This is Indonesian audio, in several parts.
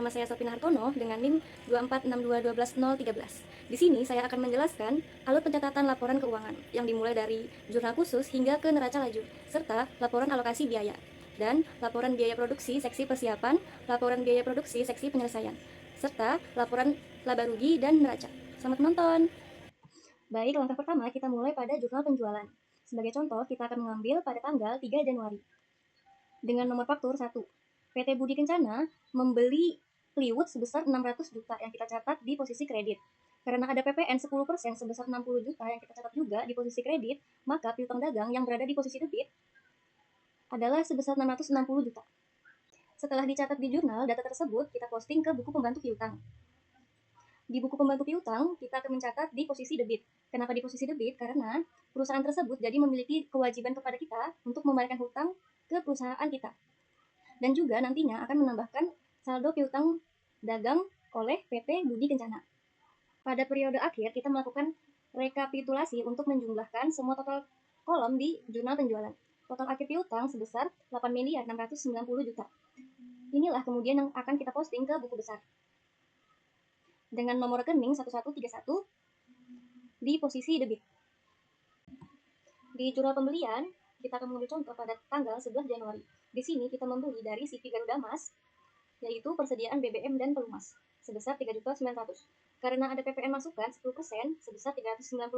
Nama saya Sofina Hartono dengan NIM 246212013. Di sini saya akan menjelaskan alur pencatatan laporan keuangan yang dimulai dari jurnal khusus hingga ke neraca lajur, serta laporan alokasi biaya, dan laporan biaya produksi seksi persiapan, laporan biaya produksi seksi penyelesaian, serta laporan laba rugi dan neraca. Selamat menonton! Baik, langkah pertama kita mulai pada jurnal penjualan. Sebagai contoh, kita akan mengambil pada tanggal 3 Januari. Dengan nomor faktur 1. PT Budi Kencana membeli plywood sebesar 600 juta yang kita catat di posisi kredit. Karena ada PPN 10% sebesar 60 juta yang kita catat juga di posisi kredit, maka piutang dagang yang berada di posisi debit adalah sebesar 660 juta. Setelah dicatat di jurnal, data tersebut kita posting ke buku pembantu piutang. Di buku pembantu piutang, kita akan mencatat di posisi debit. Kenapa di posisi debit? Karena perusahaan tersebut jadi memiliki kewajiban kepada kita untuk membayarkan hutang ke perusahaan kita. Dan juga nantinya akan menambahkan saldo piutang dagang oleh PT Budi Kencana. Pada periode akhir, kita melakukan rekapitulasi untuk menjumlahkan semua total kolom di jurnal penjualan. Total akhir piutang sebesar 8.690 juta. Inilah kemudian yang akan kita posting ke buku besar. Dengan nomor rekening 1131 di posisi debit. Di jurnal pembelian, kita akan mengambil contoh pada tanggal 11 Januari. Di sini kita membeli dari CV Garuda Mas, yaitu persediaan BBM dan pelumas, sebesar 3.900.000. Karena ada PPN masukan 10% sebesar 390.000,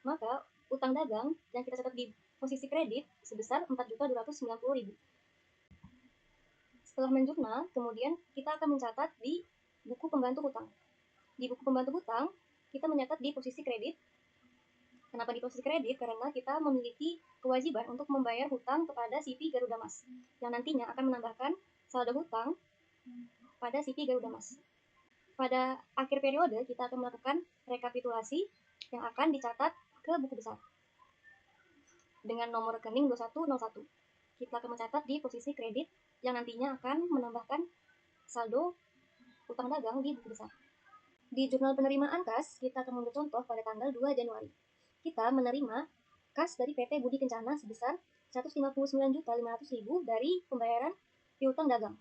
maka utang dagang yang kita catat di posisi kredit sebesar 4.290.000. Setelah menjurnal, kemudian kita akan mencatat di buku pembantu hutang. Di buku pembantu hutang, kita mencatat di posisi kredit. Kenapa di posisi kredit? Karena kita memiliki kewajiban untuk membayar hutang kepada CV Garuda Mas, yang nantinya akan menambahkan saldo hutang pada CV Garuda Mas. Pada akhir periode, kita akan melakukan rekapitulasi yang akan dicatat ke buku besar. Dengan nomor rekening 2101, kita akan mencatat di posisi kredit yang nantinya akan menambahkan saldo hutang dagang di buku besar. Di jurnal penerimaan kas, kita akan mengambil contoh pada tanggal 2 Januari. Kita menerima kas dari PT Budi Kencana sebesar 159.500.000 dari pembayaran piutang dagang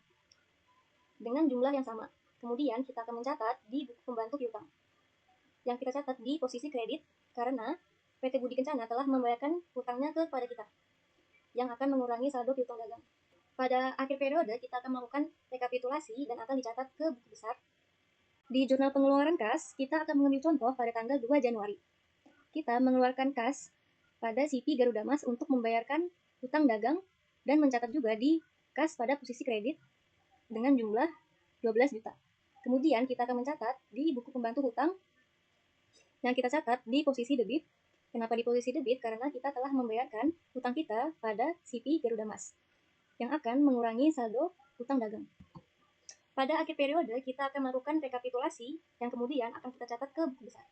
dengan jumlah yang sama. Kemudian kita akan mencatat di buku pembantu piutang yang kita catat di posisi kredit karena PT Budi Kencana telah membayarkan hutangnya kepada kita yang akan mengurangi saldo piutang dagang. Pada akhir periode kita akan melakukan rekapitulasi dan akan dicatat ke buku besar. Di jurnal pengeluaran kas, kita akan mengambil contoh pada tanggal 2 Januari. Kita mengeluarkan kas pada CV Garuda Mas untuk membayarkan hutang dagang dan mencatat juga di kas pada posisi kredit dengan jumlah 12 juta. Kemudian kita akan mencatat di buku pembantu hutang yang kita catat di posisi debit. Kenapa di posisi debit? Karena kita telah membayarkan hutang kita pada CV Garuda Mas yang akan mengurangi saldo hutang dagang. Pada akhir periode, kita akan melakukan rekapitulasi yang kemudian akan kita catat ke buku besar.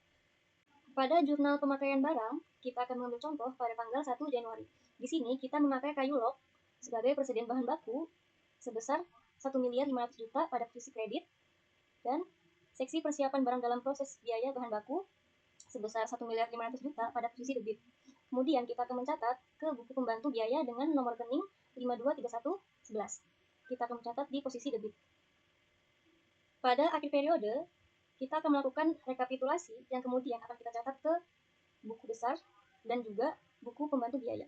Pada jurnal pemakaian barang, kita akan mengambil contoh pada tanggal 1 Januari. Di sini kita memakai kayu log sebagai persediaan bahan baku sebesar 1.500.000 juta pada posisi kredit dan seksi persiapan barang dalam proses biaya bahan baku sebesar 1.500.000 juta pada posisi debit. Kemudian kita akan mencatat ke buku pembantu biaya dengan nomor rekening 523111. Kita akan mencatat di posisi debit. Pada akhir periode, kita akan melakukan rekapitulasi yang kemudian akan kita catat ke buku besar dan juga buku pembantu biaya.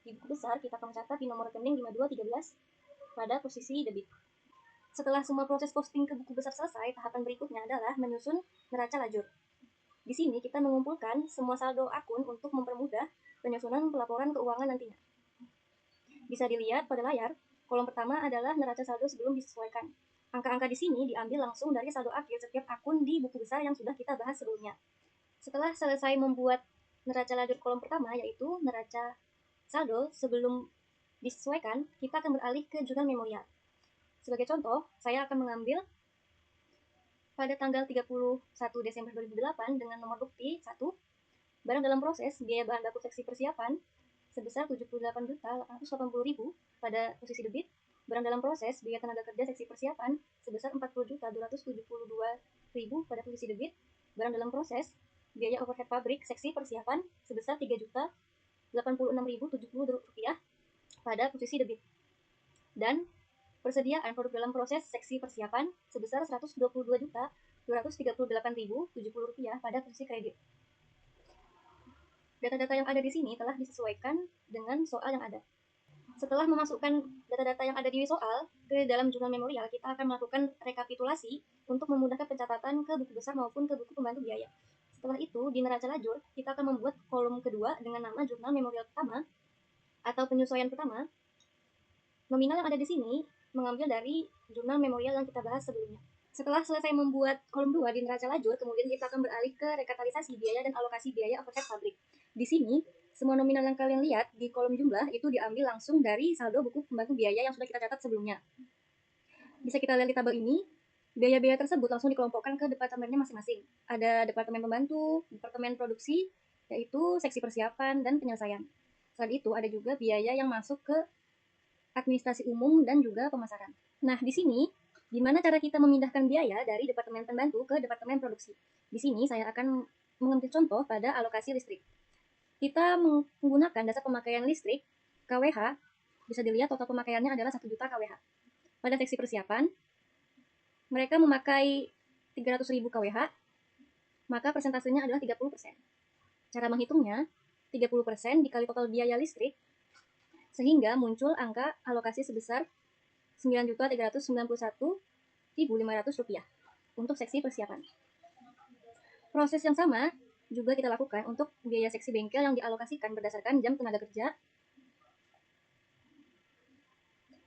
Di buku besar kita akan mencatat di nomor rekening 5213 pada posisi debit. Setelah semua proses posting ke buku besar selesai, tahapan berikutnya adalah menyusun neraca lajur. Di sini kita mengumpulkan semua saldo akun untuk mempermudah penyusunan pelaporan keuangan nantinya. Bisa dilihat pada layar, kolom pertama adalah neraca saldo sebelum disesuaikan. Angka-angka di sini diambil langsung dari saldo akhir setiap akun di buku besar yang sudah kita bahas sebelumnya. Setelah selesai membuat neraca lajur kolom pertama, yaitu neraca saldo sebelum disesuaikan, kita akan beralih ke jurnal memorial. Sebagai contoh, saya akan mengambil pada tanggal 31 Desember 2008 dengan nomor bukti 1, barang dalam proses biaya bahan baku seksi persiapan sebesar 78.880.000 pada posisi debit, barang dalam proses biaya tenaga kerja seksi persiapan sebesar 40.272.000 pada posisi debit, barang dalam proses biaya overhead pabrik seksi persiapan sebesar 3.086.070 rupiah pada posisi debit. Dan Persediaan produk dalam proses seksi persiapan sebesar Rp122.238.070 pada posisi kredit. Data-data yang ada di sini telah disesuaikan dengan soal yang ada. Setelah memasukkan data-data yang ada di soal ke dalam jurnal memorial, kita akan melakukan rekapitulasi untuk memudahkan pencatatan ke buku besar maupun ke buku pembantu biaya. Setelah itu, di neraca lajur, kita akan membuat kolom kedua dengan nama jurnal memorial pertama atau penyesuaian pertama. Nominal yang ada di sini mengambil dari jurnal memorial yang kita bahas sebelumnya. Setelah selesai membuat kolom 2 di neraca lajur, kemudian kita akan beralih ke rekapitalisasi biaya dan alokasi biaya overhead pabrik. Di sini, semua nominal yang kalian lihat di kolom jumlah itu diambil langsung dari saldo buku pembantu biaya yang sudah kita catat sebelumnya. Bisa kita lihat di tabel ini, biaya-biaya tersebut langsung dikelompokkan ke departemennya masing-masing. Ada departemen pembantu, departemen produksi, yaitu seksi persiapan dan penyelesaian. Selain itu, ada juga biaya yang masuk ke administrasi umum dan juga pemasaran. Nah, di sini gimana cara kita memindahkan biaya dari departemen pembantu ke departemen produksi. Di sini saya akan mengambil contoh pada alokasi listrik. Kita menggunakan dasar pemakaian listrik KWH, bisa dilihat total pemakaiannya adalah 1 juta KWH. Pada seksi persiapan, mereka memakai 300.000 KWH, maka persentasenya adalah 30%. Cara menghitungnya, 30% dikali total biaya listrik, sehingga muncul angka alokasi sebesar Rp9.391.500 untuk seksi persiapan. Proses yang sama juga kita lakukan untuk biaya seksi bengkel yang dialokasikan berdasarkan jam tenaga kerja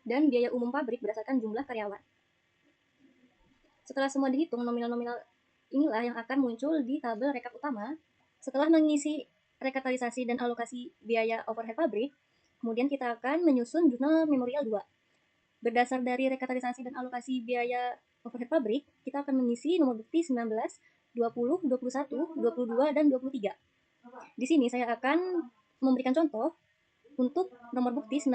dan biaya umum pabrik berdasarkan jumlah karyawan. Setelah semua dihitung, nominal-nominal inilah yang akan muncul di tabel rekap utama. Setelah mengisi rekapitalisasi dan alokasi biaya overhead pabrik, kemudian kita akan menyusun jurnal memorial 2. Berdasar dari rekapitalisasi dan alokasi biaya overhead pabrik, kita akan mengisi nomor bukti 19, 20, 21, 22, dan 23. Di sini saya akan memberikan contoh untuk nomor bukti 19.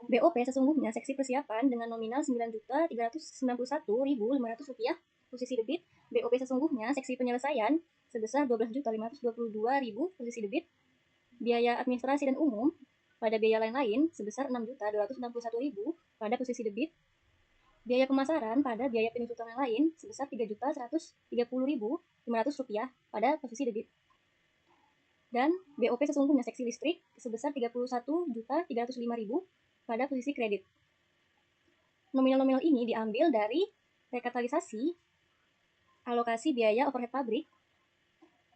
BOP sesungguhnya seksi persiapan dengan nominal Rp9.391.500, posisi debit. BOP sesungguhnya seksi penyelesaian sebesar Rp12.522.000, posisi debit. Biaya administrasi dan umum pada biaya lain-lain sebesar Rp6.261.000 pada posisi debit. Biaya pemasaran pada biaya penyusutan yang lain sebesar Rp3.130.500 pada posisi debit. Dan BOP sesungguhnya seksi listrik sebesar Rp31.305.000 pada posisi kredit. Nominal-nominal ini diambil dari rekapitalisasi alokasi biaya overhead pabrik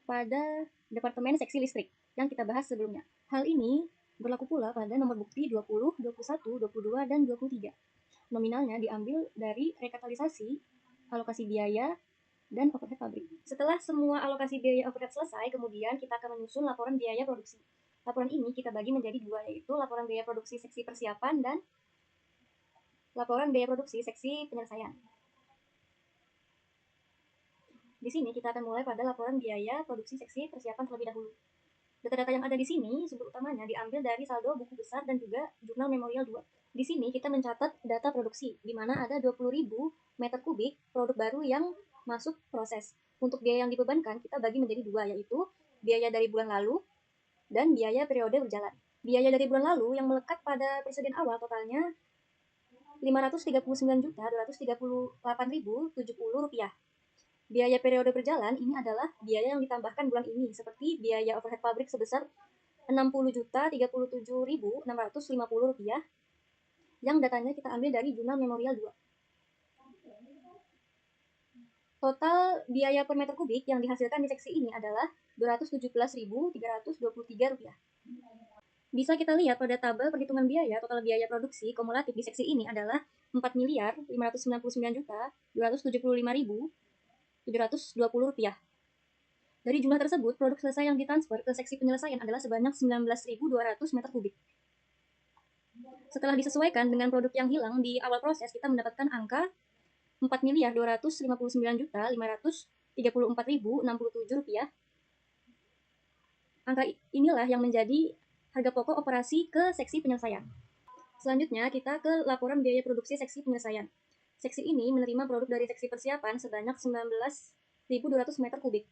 pada departemen seksi listrik yang kita bahas sebelumnya. Hal ini berlaku pula pada nomor bukti 20, 21, 22, dan 23. Nominalnya diambil dari rekapitalisasi alokasi biaya dan overhead pabrik. Setelah semua alokasi biaya overhead selesai, kemudian kita akan menyusun laporan biaya produksi. Laporan ini kita bagi menjadi 2, yaitu laporan biaya produksi seksi persiapan dan laporan biaya produksi seksi penyelesaian. Di sini kita akan mulai pada laporan biaya produksi seksi persiapan terlebih dahulu. Data-data yang ada di sini, sumber utamanya diambil dari saldo buku besar dan juga jurnal memorial 2. Di sini kita mencatat data produksi, di mana ada 20.000 meter kubik produk baru yang masuk proses. Untuk biaya yang dibebankan, kita bagi menjadi 2, yaitu biaya dari bulan lalu dan biaya periode berjalan. Biaya dari bulan lalu yang melekat pada persediaan awal totalnya Rp539.238.070. Biaya periode berjalan ini adalah biaya yang ditambahkan bulan ini, seperti biaya overhead pabrik sebesar Rp60.037.650 yang datanya kita ambil dari jurnal memorial 2. Total biaya per meter kubik yang dihasilkan di seksi ini adalah Rp217.323. Bisa kita lihat pada tabel perhitungan biaya, total biaya produksi kumulatif di seksi ini adalah Rp4.599.275.720. Dari jumlah tersebut, produk selesai yang ditransfer ke seksi penyelesaian adalah sebanyak 19.200 meter kubik. Setelah disesuaikan dengan produk yang hilang di awal proses, kita mendapatkan angka Rp4.259.534.067. Angka inilah yang menjadi harga pokok operasi ke seksi penyelesaian. Selanjutnya, kita ke laporan biaya produksi seksi penyelesaian. Seksi ini menerima produk dari seksi persiapan sebanyak 19.200 meter kubik.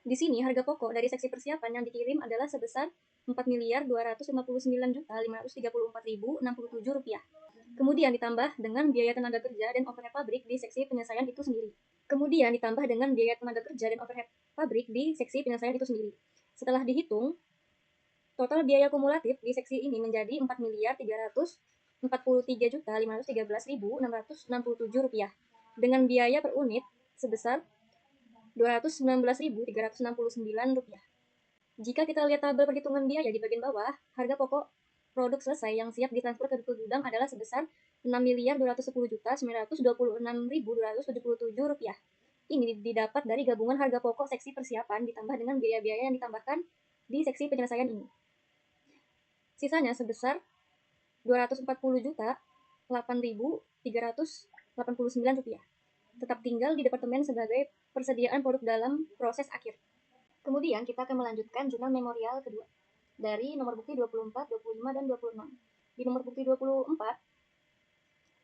Di sini, harga pokok dari seksi persiapan yang dikirim adalah sebesar Rp4.259.534.067. Kemudian ditambah dengan biaya tenaga kerja dan overhead pabrik di seksi penyelesaian itu sendiri. Kemudian ditambah dengan biaya tenaga kerja dan overhead pabrik di seksi penyelesaian itu sendiri. Setelah dihitung, total biaya kumulatif di seksi ini menjadi Rp4.343.513.667 dengan biaya per unit sebesar Rp219.369. Jika kita lihat tabel perhitungan biaya di bagian bawah, harga pokok produk selesai yang siap ditransfer ke gudang adalah sebesar Rp6.210.926.277. Ini didapat dari gabungan harga pokok seksi persiapan ditambah dengan biaya-biaya yang ditambahkan di seksi penyelesaian ini. Sisanya sebesar Rp240.8.389. Tetap tinggal di departemen sebagai persediaan produk dalam proses akhir. Kemudian kita akan melanjutkan jurnal memorial kedua dari nomor bukti 24, 25, dan 26. Di nomor bukti 24,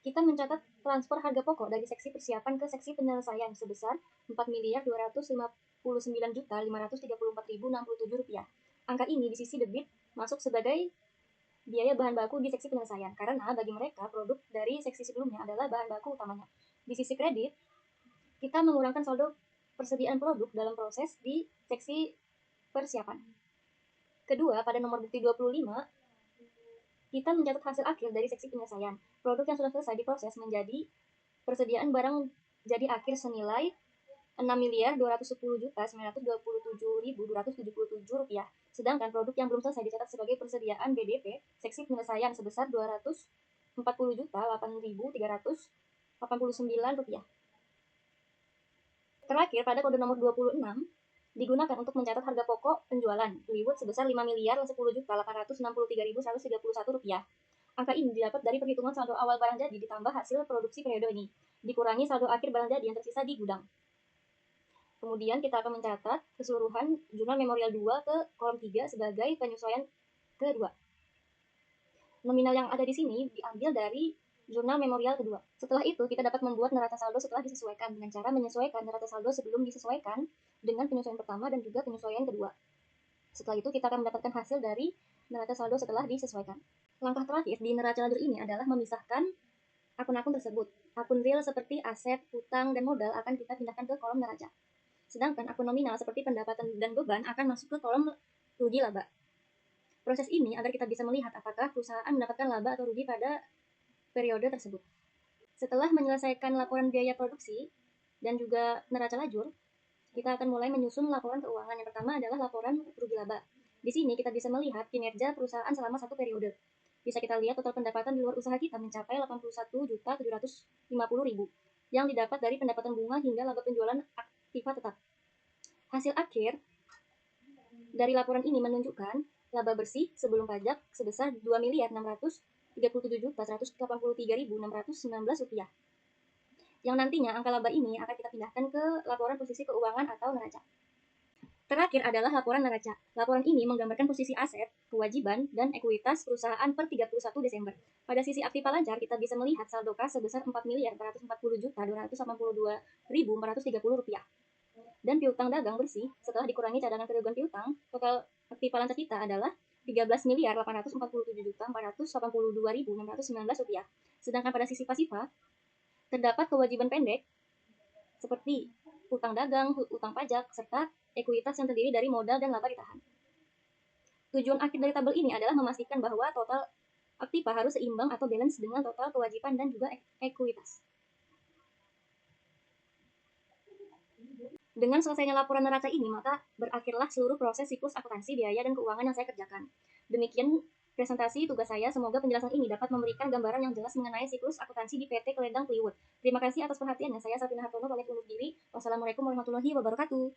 kita mencatat transfer harga pokok dari seksi persiapan ke seksi penyelesaian sebesar Rp4.259.534.067. Angka ini di sisi debit masuk sebagai biaya bahan baku di seksi penyelesaian, karena bagi mereka produk dari seksi sebelumnya adalah bahan baku utamanya. Di sisi kredit, kita mengurangkan saldo persediaan produk dalam proses di seksi persiapan. Kedua, pada nomor bukti 25, kita mencatat hasil akhir dari seksi penyelesaian. Produk yang sudah selesai diproses menjadi persediaan barang jadi akhir senilai Rp6.210.927.277. Sedangkan produk yang belum selesai dicatat sebagai persediaan BDP seksi penyelesaian sebesar Rp240.8.389. Terakhir, pada kode nomor 26 digunakan untuk mencatat harga pokok penjualan Plywood sebesar Rp5.110.863.131. Angka ini didapat dari perhitungan saldo awal barang jadi ditambah hasil produksi periode ini, dikurangi saldo akhir barang jadi yang tersisa di gudang. Kemudian kita akan mencatat keseluruhan jurnal memorial 2 ke kolom 3 sebagai penyesuaian kedua. Nominal yang ada di sini diambil dari jurnal memorial kedua. Setelah itu, kita dapat membuat neraca saldo setelah disesuaikan dengan cara menyesuaikan neraca saldo sebelum disesuaikan dengan penyesuaian pertama dan juga penyesuaian kedua. Setelah itu, kita akan mendapatkan hasil dari neraca saldo setelah disesuaikan. Langkah terakhir di neraca ledger ini adalah memisahkan akun-akun tersebut. Akun real seperti aset, hutang, dan modal akan kita pindahkan ke kolom neraca. Sedangkan akun nominal seperti pendapatan dan beban akan masuk ke kolom rugi laba. Proses ini agar kita bisa melihat apakah perusahaan mendapatkan laba atau rugi pada periode tersebut. Setelah menyelesaikan laporan biaya produksi dan juga neraca lajur, kita akan mulai menyusun laporan keuangan. Yang pertama adalah laporan rugi laba. Di sini kita bisa melihat kinerja perusahaan selama satu periode. Bisa kita lihat total pendapatan di luar usaha kita mencapai Rp81.750.000 yang didapat dari pendapatan bunga hingga laba penjualan aktiva tetap. Hasil akhir dari laporan ini menunjukkan laba bersih sebelum pajak sebesar Rp2.637.183.619, yang nantinya angka laba ini akan kita pindahkan ke laporan posisi keuangan atau neraca. Terakhir adalah laporan neraca. Laporan ini menggambarkan posisi aset, kewajiban, dan ekuitas perusahaan per 31 Desember. Pada sisi aktiva lancar, kita bisa melihat saldo kas sebesar Rp4.440.282.430. Dan piutang dagang bersih setelah dikurangi cadangan kerugian piutang, total aktiva lancar kita adalah Rp13.847.482.619. Sedangkan pada sisi pasifa, terdapat kewajiban pendek seperti utang dagang, utang pajak, serta ekuitas yang terdiri dari modal dan laba ditahan. Tujuan akhir dari tabel ini adalah memastikan bahwa total aktiva harus seimbang atau balance dengan total kewajiban dan juga ekuitas. Dengan selesainya laporan neraca ini, maka berakhirlah seluruh proses siklus akuntansi biaya dan keuangan yang saya kerjakan. Demikian presentasi tugas saya. Semoga penjelasan ini dapat memberikan gambaran yang jelas mengenai siklus akuntansi di PT Keledang Plywood. Terima kasih atas perhatiannya. Saya Sabrina Hartono pamit undur diri. Wassalamualaikum warahmatullahi wabarakatuh.